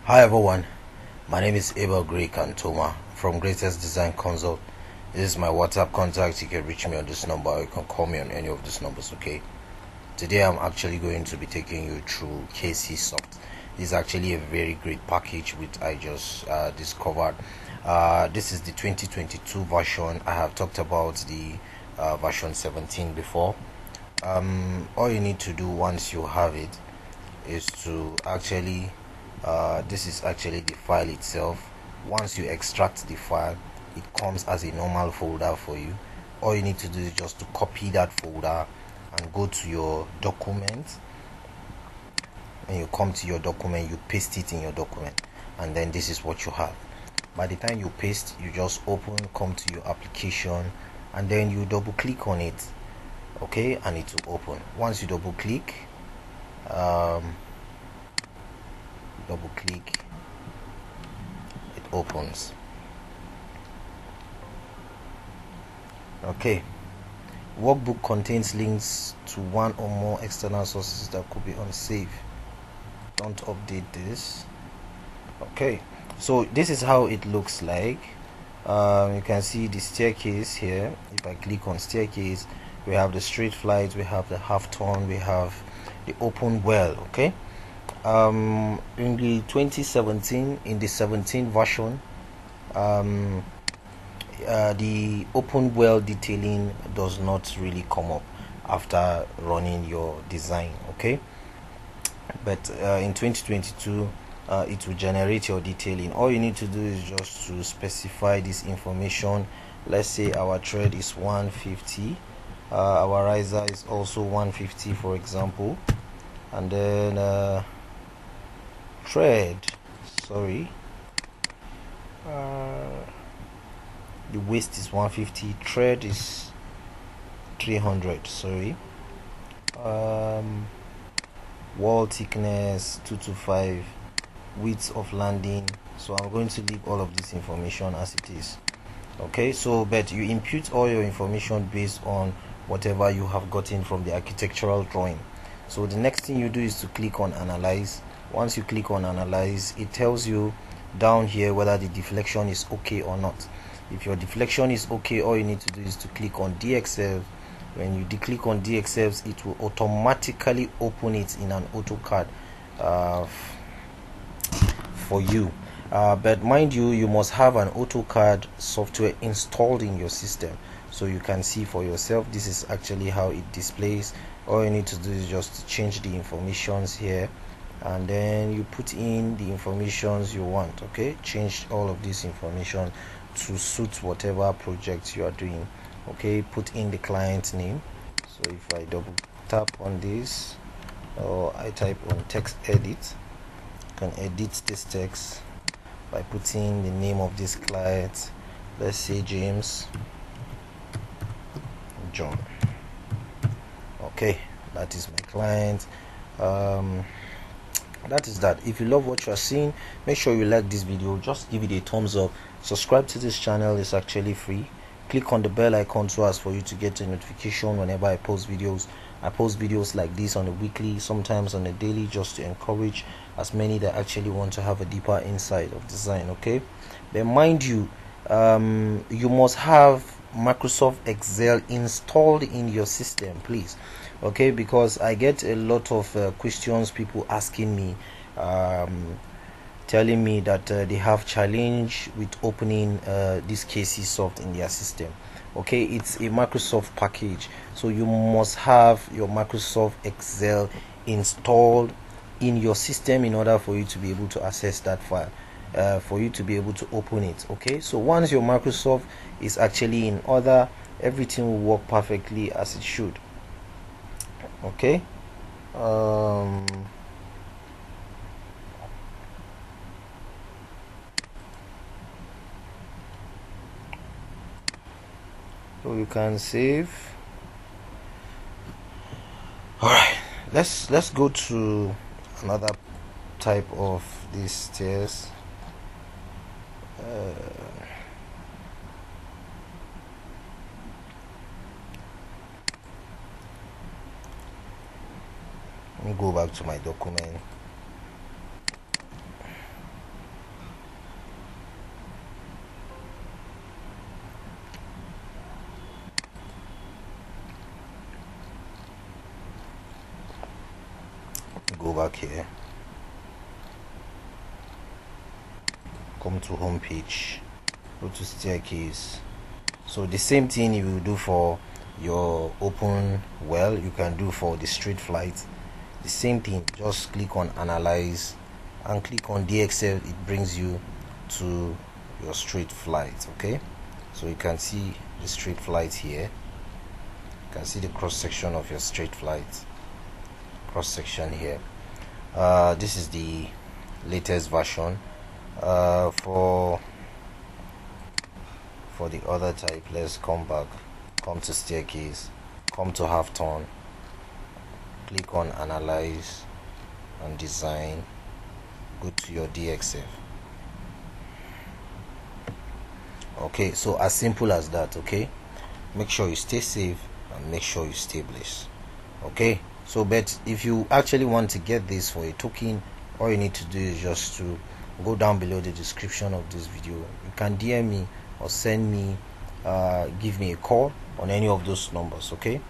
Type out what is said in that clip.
Hi everyone, my name is Abel Gray Cantoma from GREYTEST Design Consult. This is my WhatsApp contact. You can reach me on this number or you can call me on any of these numbers, okay? Today I'm actually going to be taking you through Kcsoft. This is actually a very great package which I just discovered. This is the 2022 version. I have talked about the version 17 before. All you need to do once you have it is to actually this is actually the file itself. Once you extract the file, it comes as a normal folder for you. All you need to do is just to copy that folder and go to your document. When you come to your document, you paste it in your document, and then this is what you have. By the time you paste, you just open, come to your application, and then you double click on it, okay, and it will open. Once you double click, it opens. Okay, workbook contains links to one or more external sources that could be unsafe. Don't update this. Okay, so this is how it looks like. You can see the staircase here. If I click on staircase, we have the straight flight, we have the half turn, we have the open well. Okay, in the 2017, in the 17 version, the open well detailing does not really come up after running your design, okay? But in 2022, it will generate your detailing. All you need to do is just to specify this information. Let's say our thread is 150, our riser is also 150, for example, and then thread, sorry, the waist is 150, thread is 300, sorry, wall thickness 225, width of landing. So I'm going to leave all of this information as it is, okay? So but you input all your information based on whatever you have gotten from the architectural drawing. So the next thing you do is to click on analyze. Once you click on analyze, it tells you down here whether the deflection is okay or not. If your deflection is okay, all you need to do is to click on DXF. When you click on DXF, it will automatically open it in an AutoCAD for you. But mind you, you must have an AutoCAD software installed in your system so you can see for yourself. This is actually how it displays. All you need to do is just to change the informations here, and then you put in the informations you want, okay? Change all of this information to suit whatever project you are doing, okay? Put in the client name. So if I double tap on this, or I type on text edit, I can edit this text by putting the name of this client. Let's say James John. Okay, that is my client. That is that. If you love what you are seeing, make sure you like this video, just give it a thumbs up, subscribe to this channel, it's actually free. Click on the bell icon so as for you to get a notification whenever I post videos. I post videos like this on a weekly, sometimes on a daily, just to encourage as many that actually want to have a deeper insight of design, okay? But mind you, you must have Microsoft Excel installed in your system, please, okay? Because I get a lot of questions, people asking me, telling me that they have challenge with opening this Kcsoft in their system. Okay, it's a Microsoft package, so you must have your Microsoft Excel installed in your system in order for you to be able to access that file, for you to be able to open it. Okay, so once your Microsoft is actually in order, everything will work perfectly as it should. Okay, so you can save. All right, let's go to another type of these stairs. Let me go back to my document. go back here, come to home page, go to staircase. So the same thing you will do for your open well, you can do for the straight flight. The same thing, just click on analyze and click on DXF. It brings you to your straight flight. Okay, so you can see the straight flight here. You can see the cross section of your straight flight, cross section here. This is the latest version. For the other type, let's come back, come to staircase, come to half turn, click on analyze and design, go to your DXF. Okay, so as simple as that. Okay, make sure you stay safe and make sure you stay blessed. Okay, so but if you actually want to get this for a token, all you need to do is just to go down below the description of this video. You can DM me or send me, give me a call on any of those numbers. Okay,